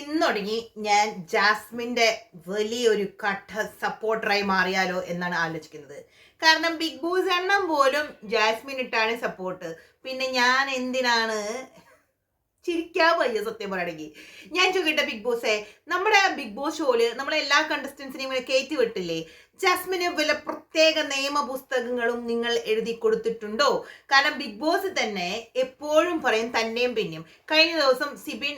ഇന്നൊടുങ്ങി ഞാൻ ജാസ്മിന്റെ വലിയൊരു കട്ട സപ്പോർട്ടറായി മാറിയാലോ എന്നാണ് ആലോചിക്കുന്നത്. കാരണം ബിഗ് ബോസ് എണ്ണം പോലും ജാസ്മിൻ ഇട്ടാണ് സപ്പോർട്ട്. പിന്നെ ഞാൻ എന്തിനാണ് ചിരിക്കാൻ വയ്യ സത്യം പറയണമെങ്കിൽ. ഞാൻ ചോദിക്കട്ടെ ബിഗ് ബോസേ, നമ്മുടെ ബിഗ് ബോസ് ഷോയില് നമ്മളെ എല്ലാ കണ്ടസ്റ്റൻസിനെയും ഇങ്ങനെ കയറ്റി വിട്ടില്ലേ? ജാസ്മിന് വല്ല പ്രത്യേക നിയമ പുസ്തകങ്ങളും നിങ്ങൾ എഴുതി കൊടുത്തിട്ടുണ്ടോ? കാരണം ബിഗ് ബോസ് തന്നെ എപ്പോഴും പറയും തന്നെയും പിന്നെയും. കഴിഞ്ഞ ദിവസം സിബിൻ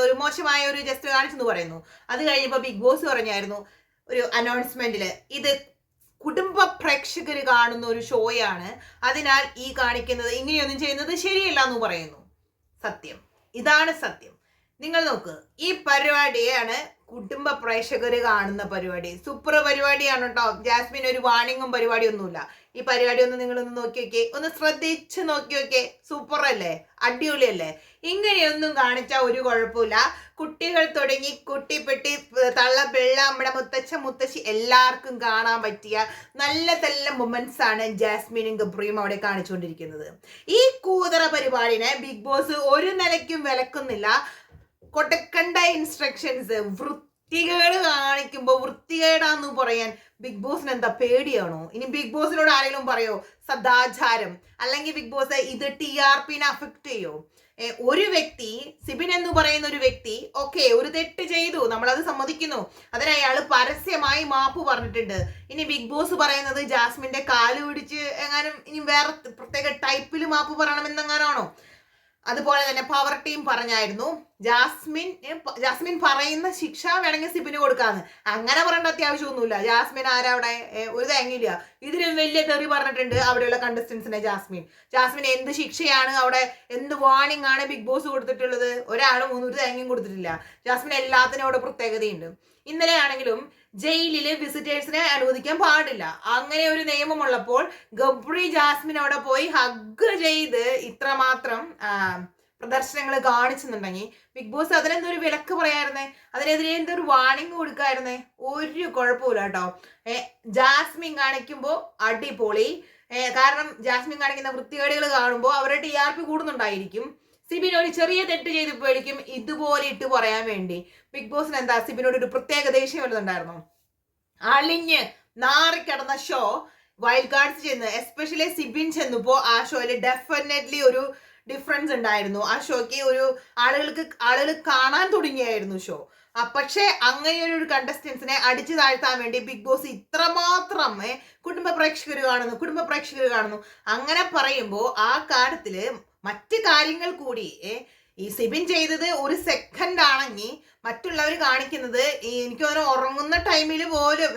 ഒരു മോശമായ ഒരു ജസ്റ്റ് കാണിച്ചെന്ന് പറയുന്നു. അത് കഴിഞ്ഞപ്പോൾ ബിഗ് ബോസ് പറഞ്ഞായിരുന്നു ഒരു അനൗൺസ്മെന്റില്, ഇത് കുടുംബ പ്രേക്ഷകർ കാണുന്ന ഒരു ഷോയാണ്, അതിനാൽ ഈ കാണിക്കുന്നത് ഇങ്ങനെയൊന്നും ചെയ്യുന്നത് ശരിയല്ല എന്ന് പറയുന്നു. സത്യം, ഇതാണ് സത്യം. നിങ്ങൾ നോക്ക്, ഈ പരിപാടിയാണ് കുടുംബ പ്രേക്ഷകർ കാണുന്ന പരിപാടി. സൂപ്പർ പരിപാടിയാണ് കേട്ടോ. ജാസ്മിൻ ഒരു വാണിങ്ങും പരിപാടിയൊന്നുമില്ല. ഈ പരിപാടി ഒന്ന് നിങ്ങളൊന്ന് നോക്കി നോക്കിയേ, ഒന്ന് ശ്രദ്ധിച്ച് നോക്കി നോക്കിയേ. സൂപ്പർ അല്ലേ? അടിപൊളിയല്ലേ? ഇങ്ങനെയൊന്നും കാണിച്ചാൽ ഒരു കുഴപ്പമില്ല. കുട്ടികൾ തുടങ്ങി കുട്ടിപ്പെട്ടി തള്ള പിള്ള നമ്മുടെ മുത്തശ്ശി എല്ലാവർക്കും കാണാൻ പറ്റിയ നല്ല നല്ല മൊമെന്റ്സ് ആണ് ജാസ്മിനും ഗബ്രിയും അവിടെ കാണിച്ചുകൊണ്ടിരിക്കുന്നത്. ഈ കൂതറ പരിപാടിനെ ബിഗ് ബോസ് ഒരു നിലയ്ക്കും വിലക്കുന്നില്ല. കൊടുക്കേണ്ട ഇൻസ്ട്രക്ഷൻസ് വൃത്തികേട് കാണിക്കുമ്പോൾ വൃത്തികേടാന്ന് പറയാൻ ബിഗ് ബോസിന് എന്താ പേടിയാണോ? ഇനി ബിഗ് ബോസിനോട് ആരെങ്കിലും പറയോ സദാചാരം? അല്ലെങ്കിൽ ബിഗ് ബോസ് ഇത് TRP അഫക്ട് ചെയ്യോ? ഒരു വ്യക്തി, സിബിൻ എന്ന് പറയുന്ന ഒരു വ്യക്തി, ഓക്കെ, ഒരു തെറ്റ് ചെയ്തു, നമ്മളത് സമ്മതിക്കുന്നു. അതിന് അയാൾ പരസ്യമായി മാപ്പ് പറഞ്ഞിട്ടുണ്ട്. ഇനി ബിഗ് ബോസ് പറയുന്നത് ജാസ്മിന്റെ കാല് പിടിച്ച് എങ്ങാനും ഇനി വേറെ പ്രത്യേക ടൈപ്പിൽ മാപ്പ് പറയണമെന്നെങ്ങാനാണോ? അതുപോലെ തന്നെ പവർ ടീം പറഞ്ഞായിരുന്നു ജാസ്മിൻ പറയുന്ന ശിക്ഷ വേണമെങ്കിൽ സിബിന് കൊടുക്കാന്ന്. അങ്ങനെ പറയേണ്ട അത്യാവശ്യമൊന്നുമില്ല. ജാസ്മിൻ ആരാ അവിടെ? ഒരു തേങ്ങയില്ല. ഇതിലും വലിയ തെറി പറഞ്ഞിട്ടുണ്ട് അവിടെയുള്ള കണ്ടസ്റ്റൻസിനെ. ജാസ്മിൻ എന്ത് ശിക്ഷയാണ് അവിടെ, എന്ത് വാണിംഗ് ആണ് ബിഗ് ബോസ് കൊടുത്തിട്ടുള്ളത്? ഒരാളും ഒരു തേങ്ങയും കൊടുത്തിട്ടില്ല. ജാസ്മിൻ എല്ലാത്തിനും അവിടെ പ്രത്യേകതയുണ്ട്. ഇന്നലെ ആണെങ്കിലും ജയിലില് വിസിറ്റേഴ്സിനെ അനുവദിക്കാൻ പാടില്ല, അങ്ങനെ ഒരു നിയമമുള്ളപ്പോൾ ഗബ്രി ജാസ്മിൻ അവിടെ പോയി ഹഗ് ചെയ്ത് ഇത്രമാത്രം പ്രദർശനങ്ങൾ കാണിച്ചെന്നുണ്ടെങ്കിൽ ബിഗ് ബോസ് അതിനെന്തൊരു വിലക്ക് പറയായിരുന്നേ, അതിനെതിരെ എന്തൊരു വാണിംഗ് കൊടുക്കായിരുന്നേ? ഒരു കുഴപ്പമില്ല കേട്ടോ. ജാസ്മിൻ കാണിക്കുമ്പോൾ അടിപൊളി. കാരണം ജാസ്മിൻ കാണിക്കുന്ന വൃത്തികേടുകൾ കാണുമ്പോൾ അവരുടെ TRP കൂടുന്നുണ്ടായിരിക്കും. സിബിൻ ഒരു ചെറിയ തെറ്റ് ചെയ്തപ്പോഴേക്കും ഇതുപോലെ ഇട്ട് പറയാൻ വേണ്ടി ബിഗ് ബോസിന് എന്താ സിബിനോട് ഒരു പ്രത്യേക ദേഷ്യം വരുന്നുണ്ടായിരുന്നു? അളിഞ്ഞ് നാറിക്കിടന്ന ഷോ വൈൽഡ് കാർഡ്സ് ചെന്ന് എസ്പെഷ്യലി സിബിൻ ചെന്നപ്പോ ആ ഷോയിൽ ഡെഫിനറ്റ്ലി ഒരു ഡിഫറൻസ് ഉണ്ടായിരുന്നു. ആ ഷോയ്ക്ക് ആളുകൾ കാണാൻ തുടങ്ങിയായിരുന്നു ഷോ. പക്ഷെ അങ്ങനെ ഒരു കണ്ടസ്റ്റൻസിനെ അടിച്ചു താഴ്ത്താൻ വേണ്ടി ബിഗ് ബോസ് ഇത്രമാത്രം കുടുംബ പ്രേക്ഷകർ കാണുന്നു അങ്ങനെ പറയുമ്പോൾ ആ കാര്യത്തില് മറ്റ് കാര്യങ്ങൾ കൂടി ഈ സിബിൻ ചെയ്തത് ഒരു സെക്കൻഡ് ആണെങ്കിൽ മറ്റുള്ളവർ കാണിക്കുന്നത് എനിക്ക് തോന്നുന്നു ഉറങ്ങുന്ന ടൈമിൽ പോലും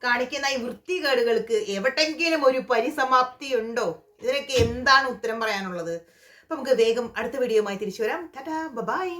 കാണിക്കുന്ന ഈ വൃത്തികേടുകൾക്ക് എവിടെങ്കിലും ഒരു പരിസമാപ്തി ഉണ്ടോ? ഇതിനൊക്കെ എന്താണ് ഉത്തരം പറയാനുള്ളത്? അപ്പൊ നമുക്ക് വേഗം അടുത്ത വീഡിയോയുമായി തിരിച്ചു വരാം. ടാറ്റാ, ബൈ.